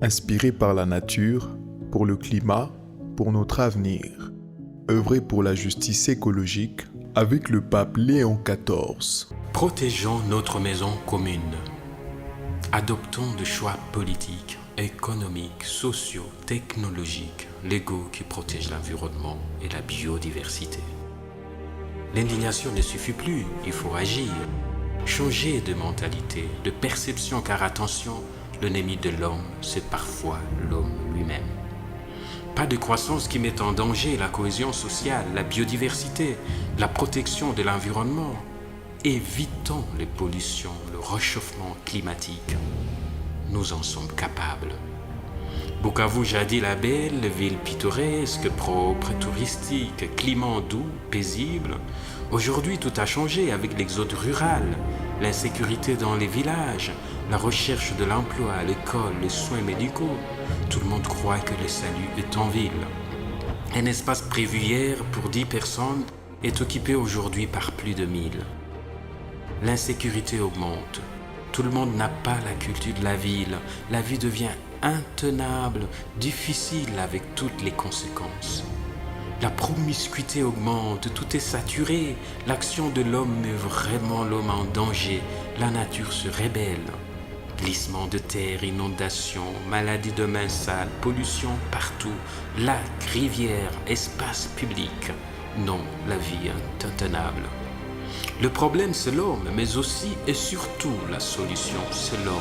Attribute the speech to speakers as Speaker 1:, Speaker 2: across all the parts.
Speaker 1: Inspiré par la nature, pour le climat, pour notre avenir. Œuvrer pour la justice écologique avec le pape Léon XIV.
Speaker 2: Protégeons notre maison commune. Adoptons des choix politiques, économiques, sociaux, technologiques, légaux qui protègent l'environnement et la biodiversité. L'indignation ne suffit plus, il faut agir. Changer de mentalité, de perception, car attention, l'ennemi de l'homme, c'est parfois l'homme lui-même. Pas de croissance qui mette en danger la cohésion sociale, la biodiversité, la protection de l'environnement. Évitons les pollutions, le réchauffement climatique. Nous en sommes capables. Bukavu, jadis la belle, ville pittoresque, propre, touristique, climat doux, paisible. Aujourd'hui, tout a changé avec l'exode rural, l'insécurité dans les villages, la recherche de l'emploi, l'école, les soins médicaux. Tout le monde croit que le salut est en ville. Un espace prévu hier pour 10 personnes est occupé aujourd'hui par plus de 1000. L'insécurité augmente. Tout le monde n'a pas la culture de la ville. La vie devient intenable, difficile avec toutes les conséquences. La promiscuité augmente, tout est saturé. L'action de l'homme met vraiment l'homme en danger. La nature se rébelle. Glissement de terre, inondations, maladies de mains sales, pollution partout, lacs, rivières, espaces publics. Non, la vie est intenable. Le problème, c'est l'homme, mais aussi et surtout la solution, c'est l'homme.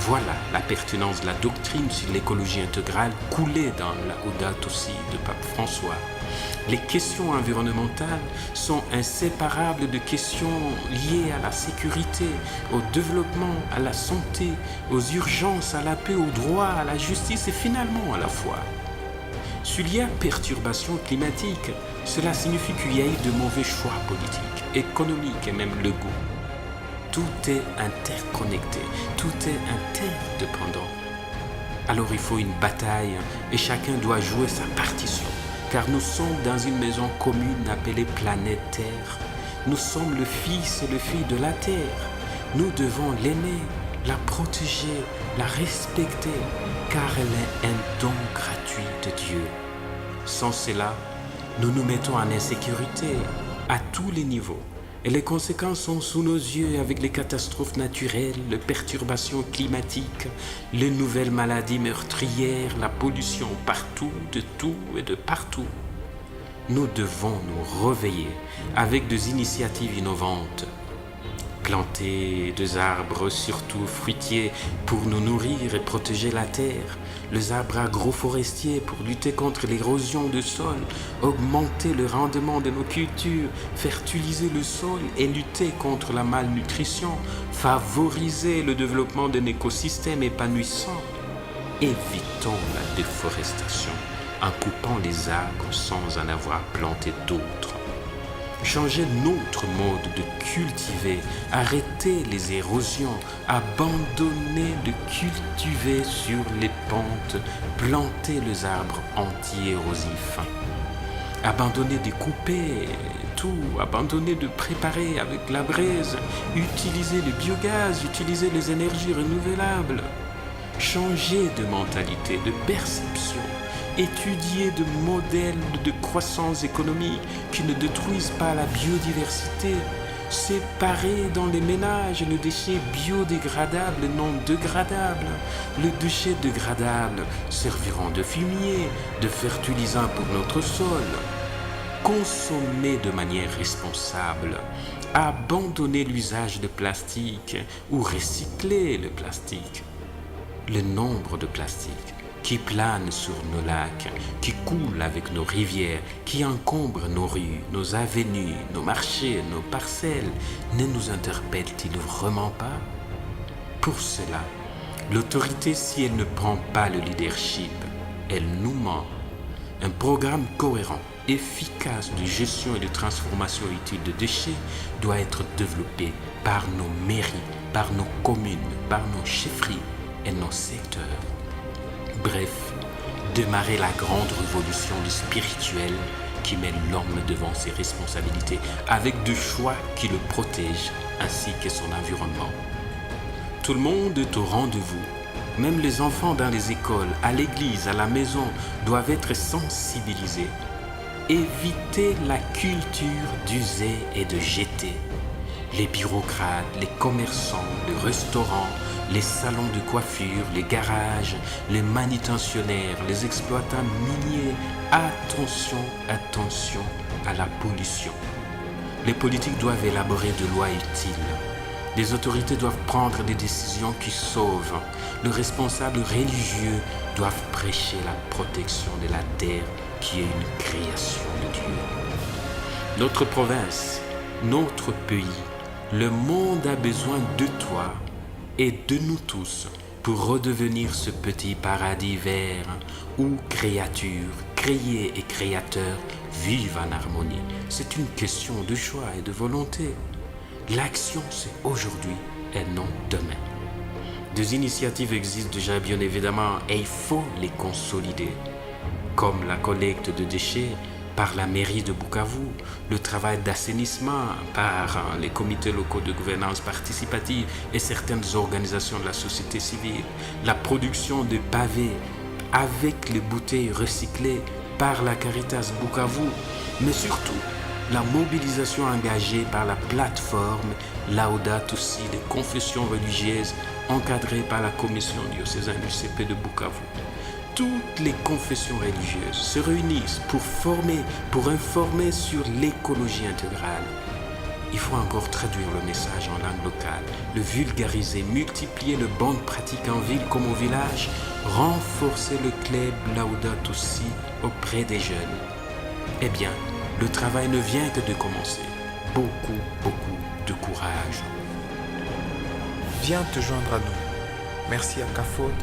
Speaker 2: Voilà la pertinence de la doctrine sur l'écologie intégrale coulée dans la Laudato Si de Pape François. Les questions environnementales sont inséparables de questions liées à la sécurité, au développement, à la santé, aux urgences, à la paix, au droit, à la justice et finalement à la foi. S'il y a perturbation climatique, cela signifie qu'il y a eu de mauvais choix politiques, économiques et même légaux. Tout est interconnecté, tout est interdépendant. Alors il faut une bataille et chacun doit jouer sa partition. Car nous sommes dans une maison commune appelée planète Terre. Nous sommes le fils et le fille de la Terre. Nous devons l'aimer, la protéger, la respecter, car elle est un don gratuit de Dieu. Sans cela, nous nous mettons en insécurité à tous les niveaux. Et les conséquences sont sous nos yeux avec les catastrophes naturelles, les perturbations climatiques, les nouvelles maladies meurtrières, la pollution partout, de tout et de partout. Nous devons nous réveiller avec des initiatives innovantes. Planter des arbres, surtout fruitiers, pour nous nourrir et protéger la terre. Les arbres agroforestiers pour lutter contre l'érosion du sol, augmenter le rendement de nos cultures, fertiliser le sol et lutter contre la malnutrition, favoriser le développement d'un écosystème épanouissant. Évitons la déforestation en coupant les arbres sans en avoir planté d'autres. Changer notre mode de cultiver, arrêter les érosions, abandonner de cultiver sur les pentes, planter les arbres anti-érosifs. Abandonner de couper tout, abandonner de préparer avec la braise, utiliser le biogaz, utiliser les énergies renouvelables. Changer de mentalité, de perception. Étudier de modèles de croissance économique qui ne détruisent pas la biodiversité, séparer dans les ménages les déchets biodégradables et non dégradables. Les déchets dégradables serviront de fumier, de fertilisant pour notre sol. Consommer de manière responsable, abandonner l'usage de plastique ou recycler le plastique. Le nombre de plastiques qui plane sur nos lacs, qui coule avec nos rivières, qui encombre nos rues, nos avenues, nos marchés, nos parcelles, ne nous interpelle-t-il vraiment pas? Pour cela, l'autorité, si elle ne prend pas le leadership, elle nous ment. Un programme cohérent, efficace de gestion et de transformation utile de déchets doit être développé par nos mairies, par nos communes, par nos chefferies et nos secteurs. Bref, démarrer la grande révolution du spirituel qui met l'homme devant ses responsabilités avec des choix qui le protègent ainsi que son environnement. Tout le monde est au rendez-vous Même les enfants dans les écoles, à l'église, à la maison, doivent être sensibilisés. Évitez la culture d'user et de jeter. Les bureaucrates, les commerçants, les restaurants, les salons de coiffure, les garages, les manutentionnaires, les exploitants miniers, attention, attention à la pollution. Les politiques doivent élaborer de lois utiles. Les autorités doivent prendre des décisions qui sauvent. Les responsables religieux doivent prêcher la protection de la terre qui est une création de Dieu. Notre province, notre pays, le monde a besoin de toi et de nous tous pour redevenir ce petit paradis vert où créatures, créées et créateurs vivent en harmonie. C'est une question de choix et de volonté. L'action, c'est aujourd'hui et non demain. Des initiatives existent déjà bien évidemment et il faut les consolider, comme la collecte de déchets par la mairie de Bukavu, le travail d'assainissement par les comités locaux de gouvernance participative et certaines organisations de la société civile, la production de pavés avec les bouteilles recyclées par la Caritas Bukavu, mais surtout la mobilisation engagée par la plateforme Laudato Si des confessions religieuses encadrée par la commission diocésaine du CP de Bukavu. Toutes les confessions religieuses se réunissent pour informer sur l'écologie intégrale. Il faut encore traduire le message en langue locale, le vulgariser, multiplier les bonnes pratiques en ville comme au village, renforcer le club Laudato Si auprès des jeunes. Eh bien, le travail ne vient que de commencer. Beaucoup, beaucoup de courage.
Speaker 3: Viens te joindre à nous. Merci à CAFOD,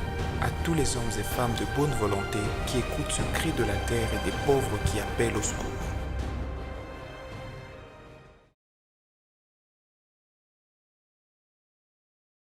Speaker 3: à tous les hommes et femmes de bonne volonté qui écoutent ce cri de la terre et des pauvres qui appellent au secours.